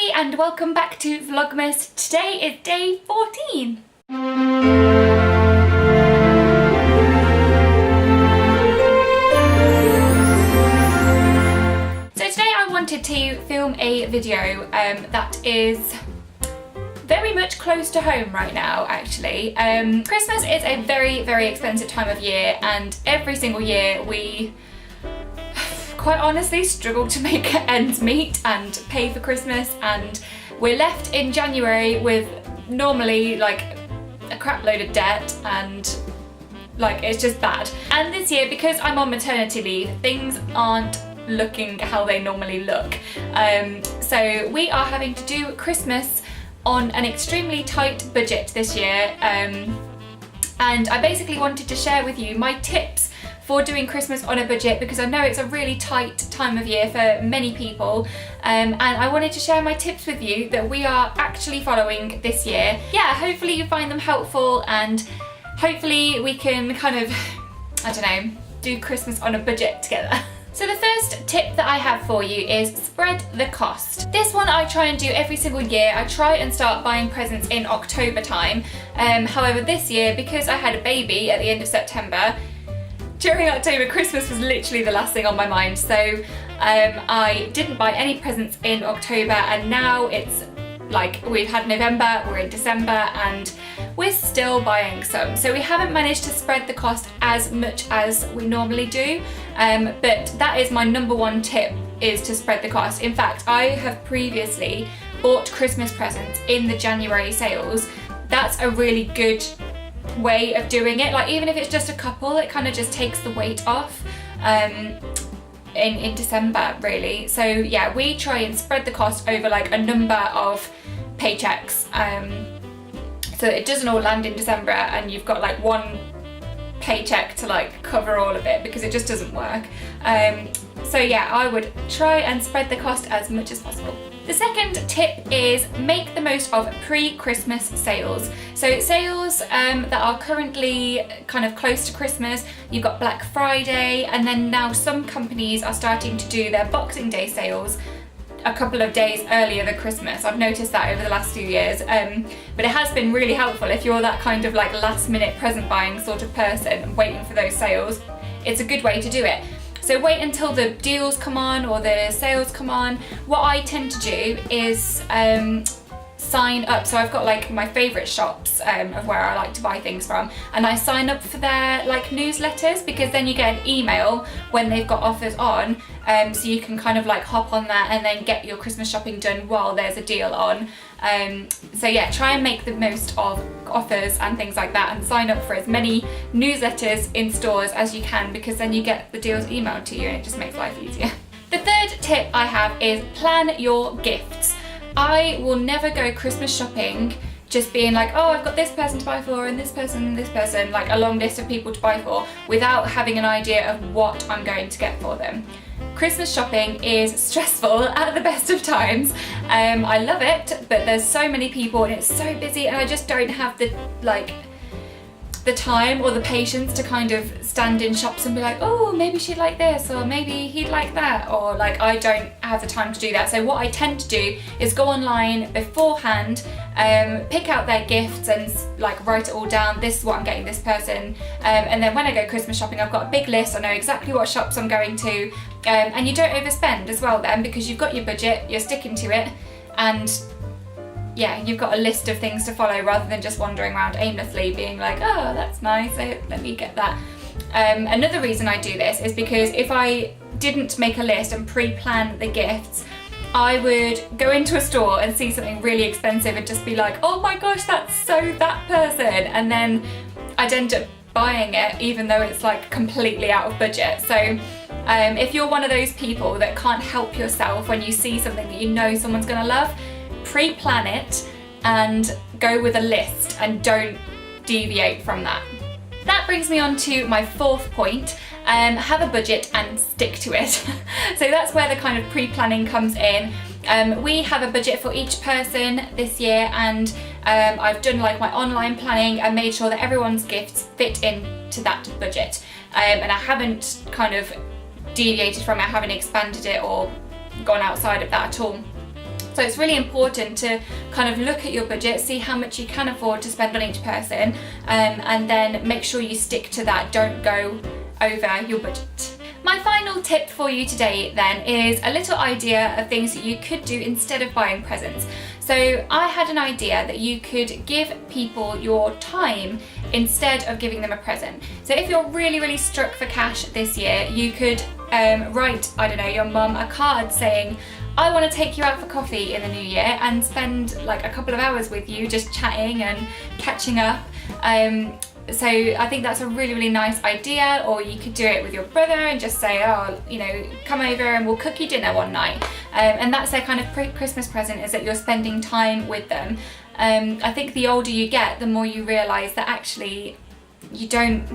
Hey and welcome back to Vlogmas. Today is day 14. So today I wanted to film a video that is very much close to home right now actually. Christmas is a very expensive time of year, and every single year we quite honestly struggle to make ends meet and pay for Christmas, and we're left in January with normally like a crap load of debt, and like it's just bad. And this year, because I'm on maternity leave, things aren't looking how they normally look. So we are having to do Christmas on an extremely tight budget this year, and I basically wanted to share with you my tips for doing Christmas on a budget, because I know it's a really tight time of year for many people, and I wanted to share my tips with you that we are actually following this year. Yeah, hopefully you find them helpful, and hopefully we can kind of, I don't know, do Christmas on a budget together. So the first tip that I have for you is spread the cost. This one I try and do every single year. I try and start buying presents in October time. However, this year, because I had a baby at the end of September, during October, Christmas was literally the last thing on my mind. So I didn't buy any presents in October, and now it's like we've had November, we're in December, and we're still buying some. So we haven't managed to spread the cost as much as we normally do, but that is my number one tip, is to spread the cost. In fact, I have previously bought Christmas presents in the January sales. That's a really good way of doing it. Like, even if it's just a couple, it kind of just takes the weight off in December really. So yeah, we try and spread the cost over like a number of paychecks, so that it doesn't all land in December and you've got like one paycheck to like cover all of it, because it just doesn't work. So yeah, I would try and spread the cost as much as possible. The second tip is make the most of pre-Christmas sales. So sales that are currently kind of close to Christmas. You've got Black Friday, and then now some companies are starting to do their Boxing Day sales a couple of days earlier than Christmas. I've noticed that over the last few years, but it has been really helpful if you're that kind of like last minute present buying sort of person waiting for those sales. It's a good way to do it. So wait until the deals come on or the sales come on. What I tend to do is sign up. So I've got like my favourite shops of where I like to buy things from, and I sign up for their like newsletters, because then you get an email when they've got offers on, so you can kind of like hop on that and then get your Christmas shopping done while there's a deal on. So yeah, try and make the most of offers and things like that, and sign up for as many newsletters in stores as you can, because then you get the deals emailed to you and it just makes life easier. The third tip I have is plan your gifts. I will never go Christmas shopping just being like, oh, I've got this person to buy for and this person, like a long list of people to buy for, without having an idea of what I'm going to get for them. Christmas shopping is stressful at the best of times. I love it, but there's so many people and it's so busy, and I just don't have the time or the patience to kind of stand in shops and be like, oh, maybe she'd like this, or maybe he'd like that, or like I don't have the time to do that. So what I tend to do is go online beforehand, pick out their gifts and like write it all down. This is what I'm getting this person, and then when I go Christmas shopping, I've got a big list. I know exactly what shops I'm going to, and you don't overspend as well then, because you've got your budget, you're sticking to it, and yeah, you've got a list of things to follow rather than just wandering around aimlessly being like, oh, that's nice, let me get that. Another reason I do this is because if I didn't make a list and pre-plan the gifts, I would go into a store and see something really expensive and just be like, oh my gosh, that's so that person, and then I'd end up buying it even though it's like completely out of budget. So if you're one of those people that can't help yourself when you see something that you know someone's gonna love, pre-plan it and go with a list and don't deviate from that. That brings me on to my fourth point. Have a budget and stick to it. So that's where the kind of pre-planning comes in. We have a budget for each person this year, and I've done like my online planning and made sure that everyone's gifts fit into that budget, and I haven't kind of deviated from it, I haven't expanded it or gone outside of that at all. So it's really important to kind of look at your budget, see how much you can afford to spend on each person, and then make sure you stick to that. Don't go over your budget. My final tip for you today then is a little idea of things that you could do instead of buying presents. So I had an idea that you could give people your time instead of giving them a present. So if you're really struck for cash this year, you could write, I don't know, your mum a card saying, I want to take you out for coffee in the new year and spend like a couple of hours with you just chatting and catching up. So I think that's a really nice idea. Or you could do it with your brother and just say, oh, you know, come over and we'll cook you dinner one night. And that's their kind of Christmas present, is that you're spending time with them. I think the older you get, the more you realise that actually you don't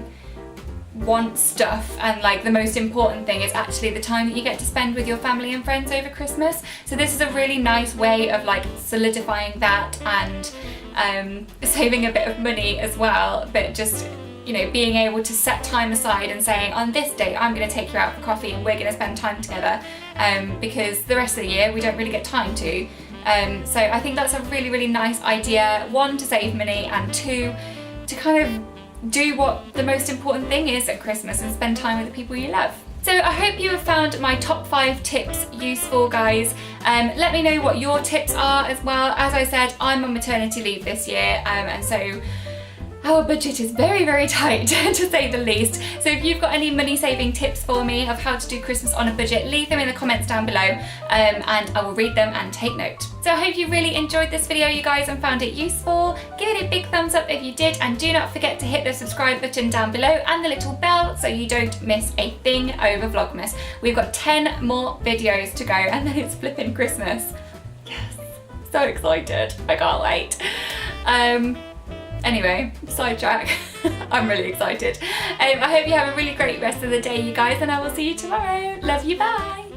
want stuff, and like the most important thing is actually the time that you get to spend with your family and friends over Christmas. So this is a really nice way of like solidifying that and saving a bit of money as well, but just, you know, being able to set time aside and saying, on this date I'm going to take you out for coffee and we're going to spend time together, because the rest of the year we don't really get time to. So I think that's a really nice idea, one, to save money, and two, to kind of do what the most important thing is at Christmas and spend time with the people you love. So I hope you have found my top 5 tips useful, guys. Let me know what your tips are as well. As I said, I'm on maternity leave this year, and so our budget is very tight to say the least. So if you've got any money saving tips for me of how to do Christmas on a budget, leave them in the comments down below, and I will read them and take note. So I hope you really enjoyed this video, you guys, and found it useful. Give it a big thumbs up if you did, and do not forget to hit the subscribe button down below and the little bell so you don't miss a thing over Vlogmas. We've got 10 more videos to go and then it's flipping Christmas. Yes, so excited, I can't wait. Anyway, sidetrack. I'm really excited. I hope you have a really great rest of the day, you guys, and I will see you tomorrow. Love you, bye.